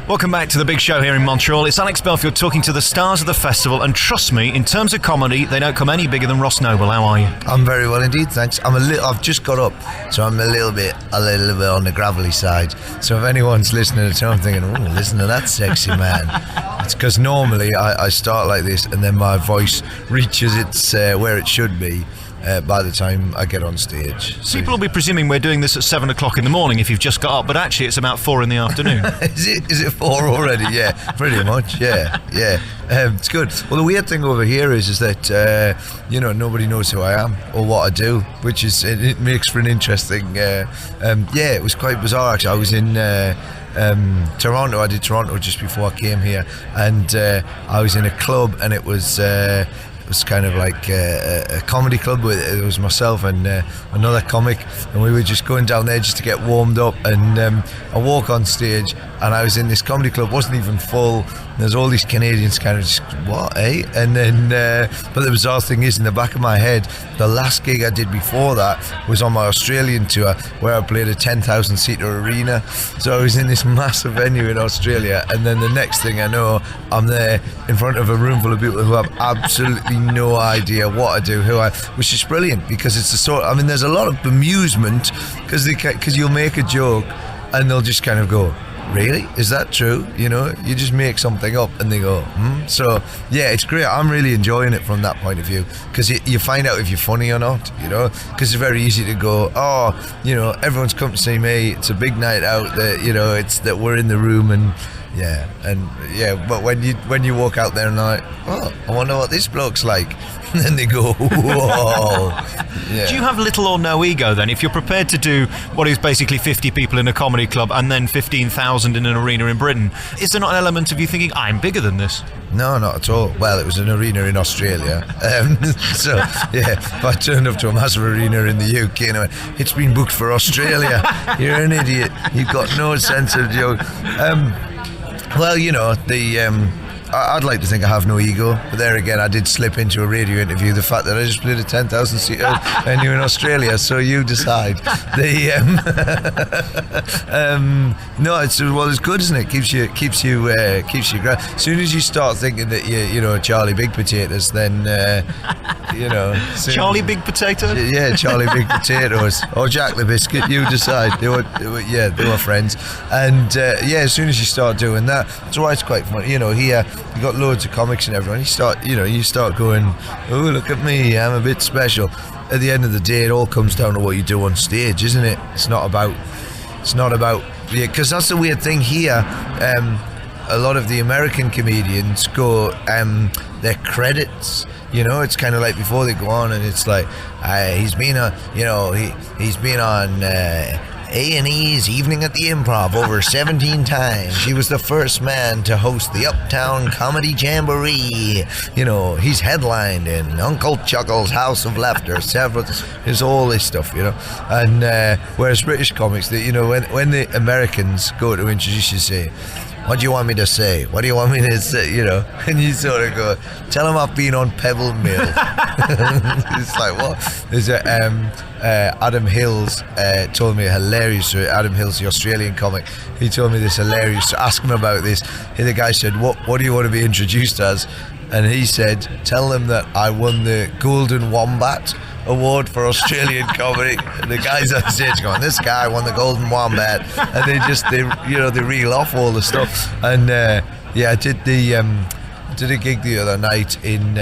Welcome back to the big show here in Montreal. It's Alex Belfield talking to the stars of the festival, and trust me, in terms of comedy, they don't come any bigger than Ross Noble. How are you? I'm very well indeed, thanks. I've just got up, so I'm a little bit on the gravelly side. So if anyone's listening at home thinking, "Oh, listen to that sexy man," it's because normally I start like this, and then my voice reaches its where it should be. By the time I get on stage. People will be presuming we're doing this at 7 o'clock in the morning if you've just got up, but actually it's about 4 in the afternoon. Is it 4 already? Yeah, pretty much, yeah. It's good. Well, the weird thing over here is that, nobody knows who I am or what I do, which is, it makes for an interesting, it was quite bizarre actually. I was in Toronto. I did Toronto just before I came here, and I was in a club, and it was kind of like a comedy club. It was myself and another comic, and we were just going down there just to get warmed up, and I walk on stage, and I was in this comedy club, wasn't even full. There's all these Canadians kind of just, what, eh? And then, but the bizarre thing is, in the back of my head, the last gig I did before that was on my Australian tour, where I played a 10,000 seater arena. So I was in this massive venue in Australia, and then the next thing I know, I'm there in front of a room full of people who have absolutely no idea what I do, which is brilliant, because it's the sort, I mean, there's a lot of bemusement, because you'll make a joke, and they'll just kind of go, "Really? Is that true?" You just make something up and they go, So, yeah, it's great. I'm really enjoying it from that point of view, because you find out if you're funny or not, because it's very easy to go, everyone's come to see me, it's a big night out, that, it's that we're in the room, and but when you walk out there and like, "Oh, I wonder what this bloke's like," and then they go, "Whoa." Yeah. Do you have little or no ego then, if you're prepared to do what is basically 50 people in a comedy club and then 15,000 in an arena in Britain? Is there not an element of you thinking, "I'm bigger than this"? No, not at all. Well, it was an arena in Australia. So, if I turned up to a massive arena in the UK and I went, "It's been booked for Australia," you're an idiot. You've got no sense of joke. Well, I'd like to think I have no ego, but there again, I did slip into a radio interview the fact that I just played a 10,000 seater venue in Australia, so you decide. No, it's good, isn't it? Keeps you as soon as you start thinking that you're Charlie Big Potatoes, then Charlie Big Potatoes? Yeah, Charlie Big Potatoes or Jack the Biscuit, you decide. They were friends, and as soon as you start doing that, that's why it's quite fun. Here you got loads of comics and everyone. You start going, "Oh, look at me, I'm a bit special." At the end of the day, it all comes down to what you do on stage, isn't it? It's not about because that's the weird thing here. A lot of the American comedians go their credits. It's kind of like before they go on, and it's like he's been on A&E's Evening at the Improv over 17 times. He was the first man to host the Uptown Comedy Jamboree. He's headlined in Uncle Chuckle's House of Laughter. There's all this stuff, And whereas British comics, when the Americans go to introduce you, say, "What do you want me to say? What do you want me to say?" And you sort of go, "Tell him I've been on Pebble Mill." It's like, what? There's Adam Hills told me a hilarious story. Adam Hills, the Australian comic, he told me this hilarious. Ask him about this. And the guy said, "What do you want to be introduced as?" And he said, "Tell them that I won the Golden Wombat Award for Australian comedy." And the guys on stage going, "This guy won the Golden Wombat," and they reel off all the stuff. And I did a gig the other night in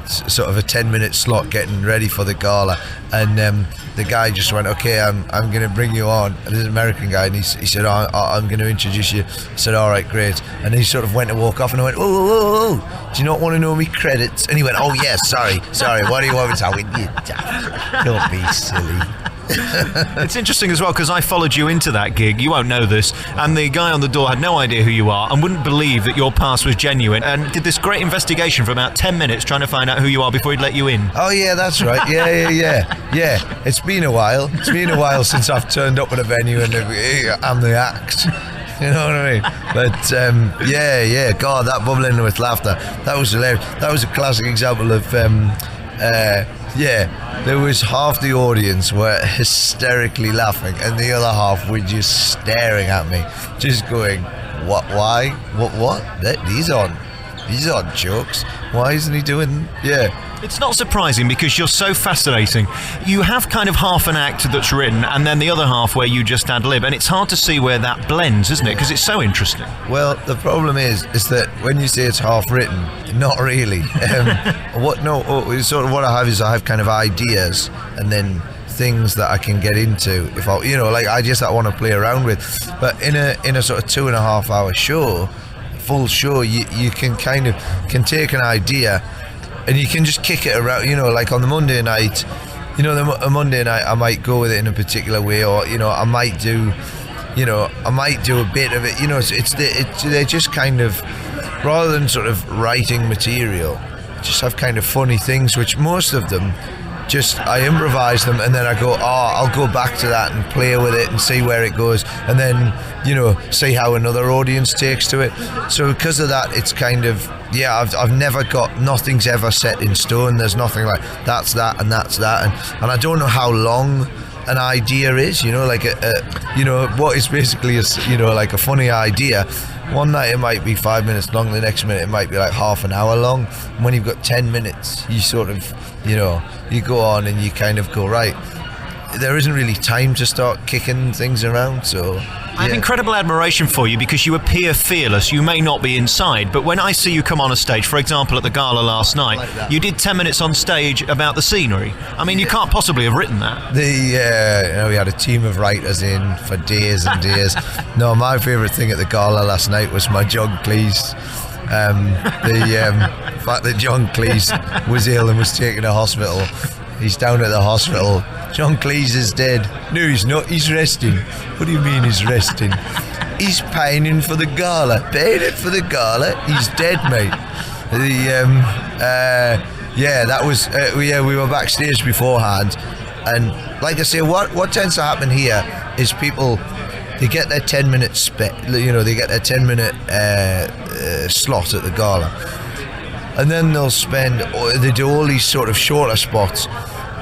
sort of a 10-minute slot, getting ready for the gala, and the guy just went, "Okay, I'm going to bring you on." And there's an American guy, and he said, I'm going to introduce you." I said, "All right, great." And he sort of went to walk off, and I went, "Whoa, do you not want to know me credits?" And he went, "Oh yes, sorry, what do you want me to tell you?" Don't be silly. It's interesting as well, because I followed you into that gig. You won't know this, and the guy on the door had no idea who you are and wouldn't believe that your pass was genuine, and did this great investigation for about 10 minutes trying to find out who you are before he'd let you in. Oh yeah, that's right. Yeah. It's been a while. It's been a while since I've turned up at a venue and I'm the act. You know what I mean? But God, that bubbling with laughter, that was hilarious. That was a classic example of there was half the audience were hysterically laughing and the other half were just staring at me, just going, what? Why? What? These aren't jokes. Why isn't he doing? Yeah. It's not surprising because you're so fascinating. You have kind of half an act that's written and then the other half where you just ad lib, and it's hard to see where that blends, isn't it? Because it's so interesting. Well, the problem is that when you say it's half written, not really. Sort of what I have is I have kind of ideas and then things that I can get into if I, like ideas that I want to play around with. But in a sort of 2.5 hour show, full show, you can take an idea and you can just kick it around, like on the Monday night, a Monday night I might go with it in a particular way, or, I might do a bit of it, they're just kind of, rather than sort of writing material, just have kind of funny things, which most of them, just I improvise them and then I go, I'll go back to that and play with it and see where it goes, and then see how another audience takes to it. So because of that, it's kind of, I've never got, nothing's ever set in stone. There's nothing like that's that and that's that, and I don't know how long an idea is, like what is basically like a funny idea. One night it might be 5 minutes long, the next minute it might be like half an hour long. And when you've got 10 minutes, you sort of, you go on and you kind of go, right, there isn't really time to start kicking things around. So I have incredible admiration for you because you appear fearless. You may not be inside, but when I see you come on a stage, for example at the gala last night, like you did 10 minutes on stage about the scenery. I mean, you can't possibly have written that. We had a team of writers in for days and days. No, my favourite thing at the gala last night was my John Cleese. The fact that John Cleese was ill and was taken to hospital. He's down at the hospital. John Cleese is dead. No, he's not. He's resting. What do you mean he's resting? He's pining for the gala. Pining for the gala. He's dead, mate. That was. We were backstage beforehand, and like I say, what tends to happen here is people, they get their 10-minute they get their 10-minute slot at the gala, and then they do all these sort of shorter spots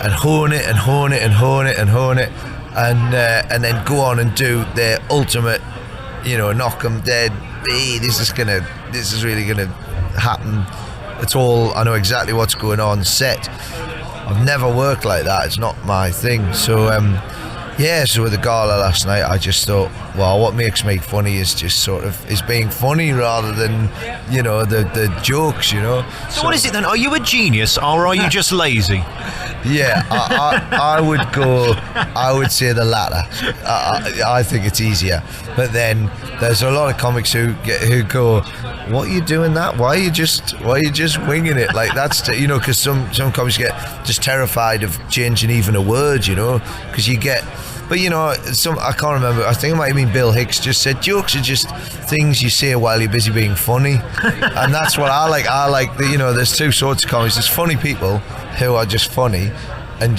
and hone it and hone it and hone it and hone it, and then go on and do their ultimate, knock them dead. Hey, this is really gonna happen. It's all, I know exactly what's going on set. I've never worked like that. It's not my thing. So so with the gala last night, I just thought, well, what makes me funny is just sort of is being funny rather than the jokes. So what is it then? Are you a genius or are you just lazy? Yeah, I would say the latter. I think it's easier, but then there's a lot of comics who go, what are you doing that? Why are you just winging it? Like that's because some comics get just terrified of changing even a word, because you get. But I can't remember. I think it might have been Bill Hicks just said jokes are just things you say while you're busy being funny, and that's what I like. I like there's two sorts of comics. There's funny people who are just funny, and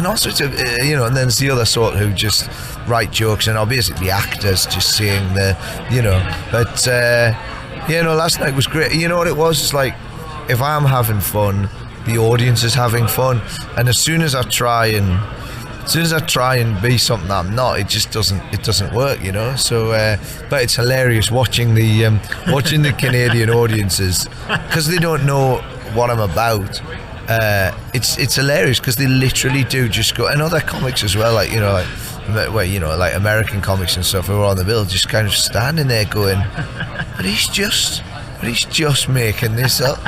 also and then there's the other sort who just write jokes and are basically actors just saying But last night was great. You know what it was? It's like if I'm having fun, the audience is having fun, and as soon as I try and be something I'm not, it just doesn't work, So, but it's hilarious watching the Canadian audiences because they don't know what I'm about. It's hilarious because they literally do just go, and other comics as well, like like American comics and stuff who are on the bill, just kind of standing there going, but he's just making this up.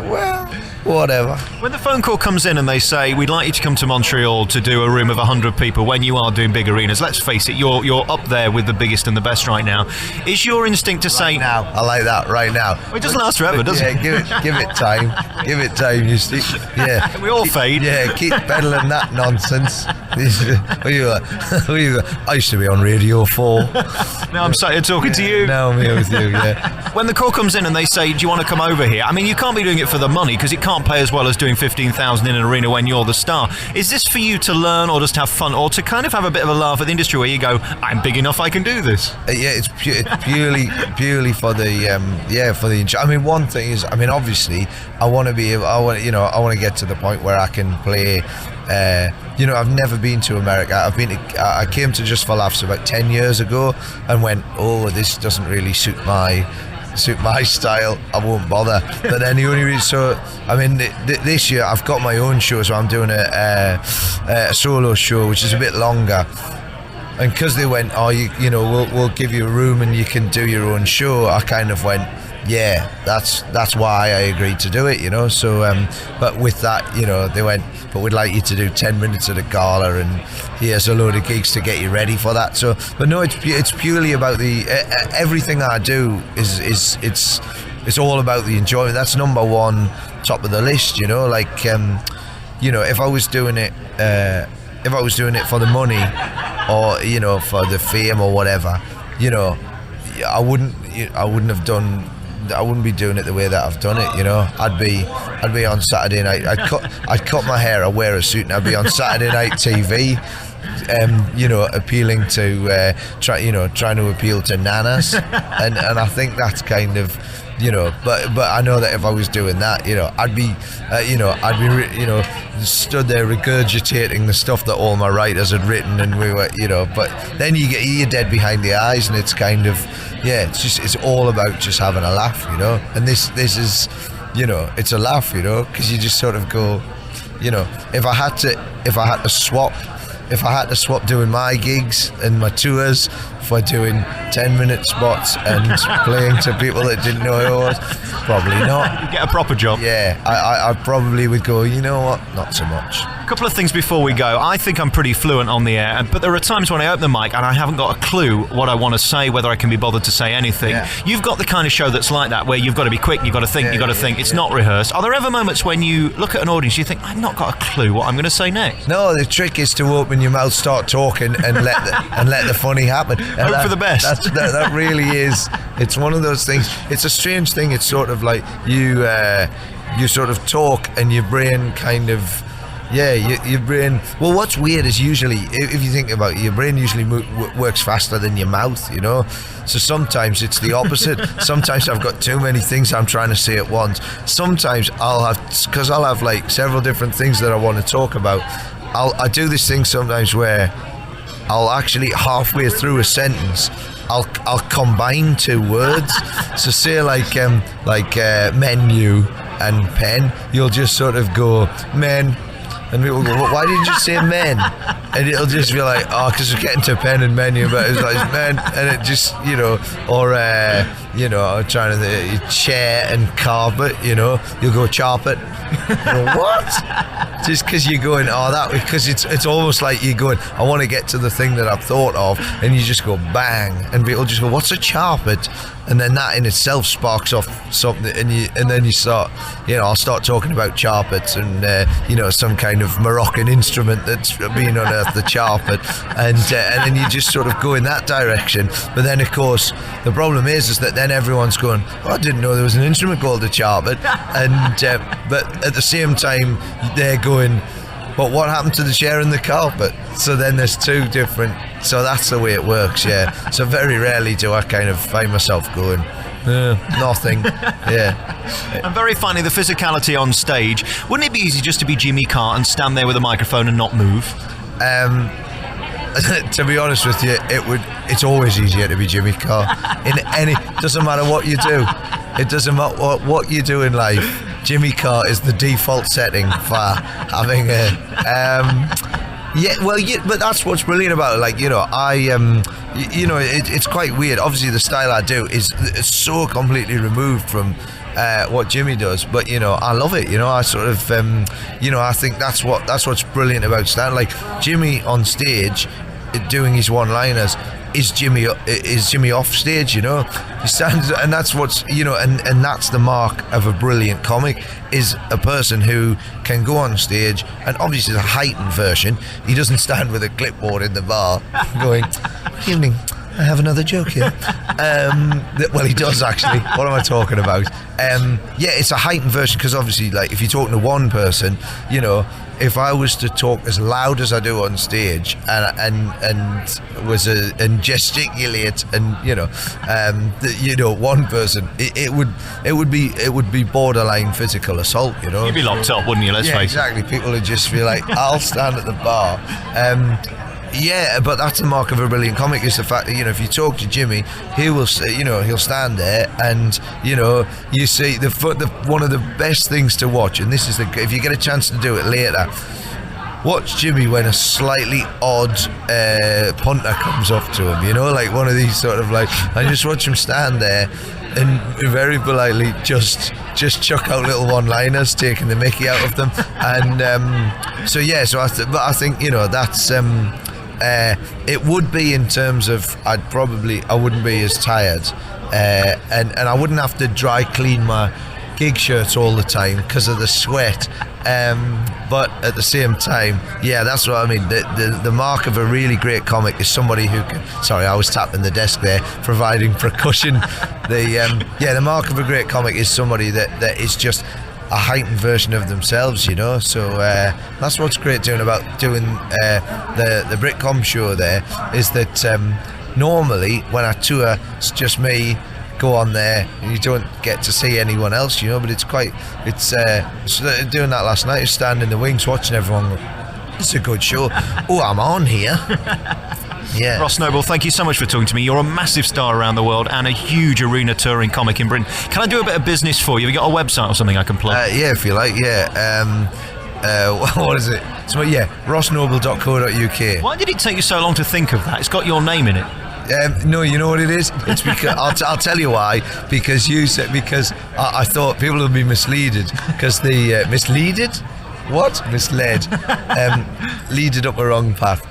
Well, whatever. When the phone call comes in and they say, we'd like you to come to Montreal to do a room of 100 people when you are doing big arenas, let's face it, you're up there with the biggest and the best right now. Is your instinct to say... now? I like that, right now. It doesn't last forever, does it? Yeah, give it time. Give it time, you see. Yeah. We all fade. Yeah, keep peddling that nonsense. I used to be on Radio 4. Now I'm sat here talking to you. Now I'm here with you, yeah. When the call comes in and they say, do you want to come over here? I mean, you can't be doing it for the money because it can't pay as well as doing 15,000 in an arena when you're the star. Is this for you to learn or just have fun or to kind of have a bit of a laugh at the industry where you go, I'm big enough, I can do this? It's purely for the I mean, one thing is, I mean, obviously I want to get to the point where I can play You know, I've never been to America. I came to Just for Laughs about 10 years ago and went, oh, this doesn't really suit my style, I won't bother. But then the only reason, so I mean, this year I've got my own show, so I'm doing a solo show which is a bit longer. And because they went, oh, you know, we'll give you a room and you can do your own show, I kind of went, yeah, that's why I agreed to do it, you know. So but with that, you know, they went, but we'd like you to do 10 minutes at a gala, and here's a load of gigs to get you ready for that. So, but no, it's purely about the everything I do is it's all about the enjoyment. That's number one, top of the list, you know. Like you know, if I was doing it for the money, or you know, for the fame or whatever, you know, I wouldn't be doing it the way that I've done it, you know. I'd be on Saturday night. I'd cut my hair, I'd wear a suit, and I'd be on Saturday night TV, you know, appealing to trying to appeal to nanas, and I think that's kind of, you know. But I know that if I was doing that, you know, I'd be stood there regurgitating the stuff that all my writers had written, and we were, you know. But then you're dead behind the eyes, and it's kind of, yeah, it's all about just having a laugh, you know. And this is, you know, it's a laugh, you know, because you just sort of go, you know, if I had to swap doing my gigs and my tours for doing 10-minute spots and playing to people that didn't know who I was, probably not. You get a proper job. Yeah, I probably would go, you know what, not so much. A couple of things before we go. I think I'm pretty fluent on the air, but there are times when I open the mic and I haven't got a clue what I want to say, whether I can be bothered to say anything. Yeah. You've got the kind of show that's like that, where you've got to be quick, you've got to think, It's not rehearsed. Are there ever moments when you look at an audience, you think, I've not got a clue what I'm going to say next? No, the trick is to open your mouth, start talking, and let the funny happen. And Hope for the best. That really is. It's one of those things. It's a strange thing. It's sort of like you sort of talk, and your brain kind of. Yeah, your brain. Well, what's weird is usually, if you think about it, your brain usually works faster than your mouth, you know. So sometimes it's the opposite. Sometimes I've got too many things I'm trying to say at once. Sometimes I'll have like several different things that I want to talk about. I do this thing sometimes where I'll actually, halfway through a sentence, I'll combine two words. So say like menu and pen, you'll just sort of go men. And people go, well, why did you say men? And it'll just be like, oh, because we're getting to pen and menu, but it's like men, and it just, you know, or you know, trying to chair and carpet, you know, you'll go carpet. What? Just because you're going, oh, that, because it's almost like you're going, I want to get to the thing that I've thought of, and you just go bang, and people just go, what's a carpet? And then that in itself sparks off something, and then you start, you know, I'll start talking about charpets and you know, some kind of Moroccan instrument that's being unearthed, the charpet, and then you just sort of go in that direction. But then of course the problem is that then everyone's going, oh, I didn't know there was an instrument called the charpet, and but at the same time they're going, but what happened to the chair and the carpet? So then there's two different. So that's the way it works, yeah. So very rarely do I kind of find myself going, nothing. Yeah. And very funny, the physicality on stage. Wouldn't it be easy just to be Jimmy Carr and stand there with a microphone and not move? To be honest with you, it's always easier to be Jimmy Carr. Doesn't matter what you do. It doesn't matter what you do in life. Jimmy Carr is the default setting for having but that's what's brilliant about it. Like, you know, it's quite weird. Obviously, the style I do is so completely removed from what Jimmy does, but you know, I love it. You know, I sort of, you know, I think that's what's brilliant about stand. Like Jimmy on stage, doing his one-liners. Is Jimmy off stage, you know? He stands, and that's what's, you know, and that's the mark of a brilliant comic, is a person who can go on stage, and obviously the heightened version, he doesn't stand with a clipboard in the bar going, good evening, I have another joke here. Well, he does actually. What am I talking about? Yeah, it's a heightened version, because obviously, like, if you're talking to one person, you know, if I was to talk as loud as I do on stage and gesticulate and one person, it would be borderline physical assault. You'd be locked up, wouldn't you? Let's face exactly. People would just be like, I'll stand at the bar. Yeah, but that's the mark of a brilliant comic, is the fact that, if you talk to Jimmy, he will say, he'll stand there and, you see one of the best things to watch, and this is if you get a chance to do it later, watch Jimmy when a slightly odd punter comes up to him, like one of these sort of and just watch him stand there and very politely just chuck out little one-liners, taking the mickey out of them, and but I think that's it would be, in terms of I wouldn't be as tired, and I wouldn't have to dry clean my gig shirts all the time because of the sweat, but at the same time, that's what I mean. The mark of a really great comic is somebody who can, sorry, I was tapping the desk there providing percussion. The mark of a great comic is somebody that is just a heightened version of themselves, so that's what's great doing the Britcom show there, is that normally when I tour, it's just me go on there and you don't get to see anyone else, but it's doing that last night, standing in the wings watching everyone go, it's a good show. Oh, I'm on here. Yeah. Ross Noble, thank you so much for talking to me. You're a massive star around the world and a huge arena touring comic in Britain. Can I do a bit of business for you? Have you got a website or something I can plug? Yeah, if you like, what is it? So, rossnoble.co.uk. Why did it take you so long to think of that? It's got your name in it. No, you know what it is? It's because I'll tell you why. Because I thought people would be misleaded. Because the misleaded? What? Misled. Leaded up a wrong path.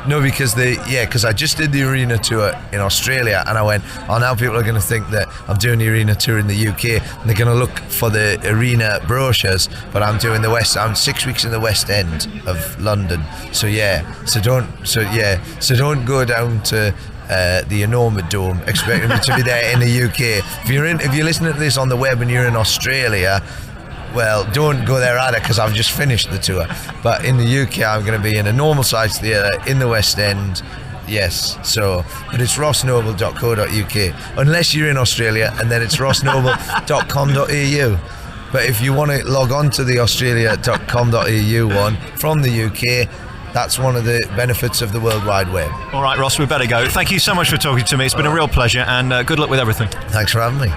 No, because I just did the arena tour in Australia, and I went, now people are going to think that I'm doing the arena tour in the UK, and they're going to look for the arena brochures, but I'm 6 weeks in the West End of London. So don't go down to the Enormous Dome expecting me to be there in the UK. If you're listening to this on the web and you're in Australia, well, don't go there either, because I've just finished the tour. But in the UK, I'm going to be in a normal size theatre in the West End. Yes, but it's rossnoble.co.uk, unless you're in Australia, and then it's rossnoble.com.au. But if you want to log on to the australia.com.au one from the UK, that's one of the benefits of the World Wide Web. All right, Ross, we better go. Thank you so much for talking to me. It's been a real pleasure, and good luck with everything. Thanks for having me.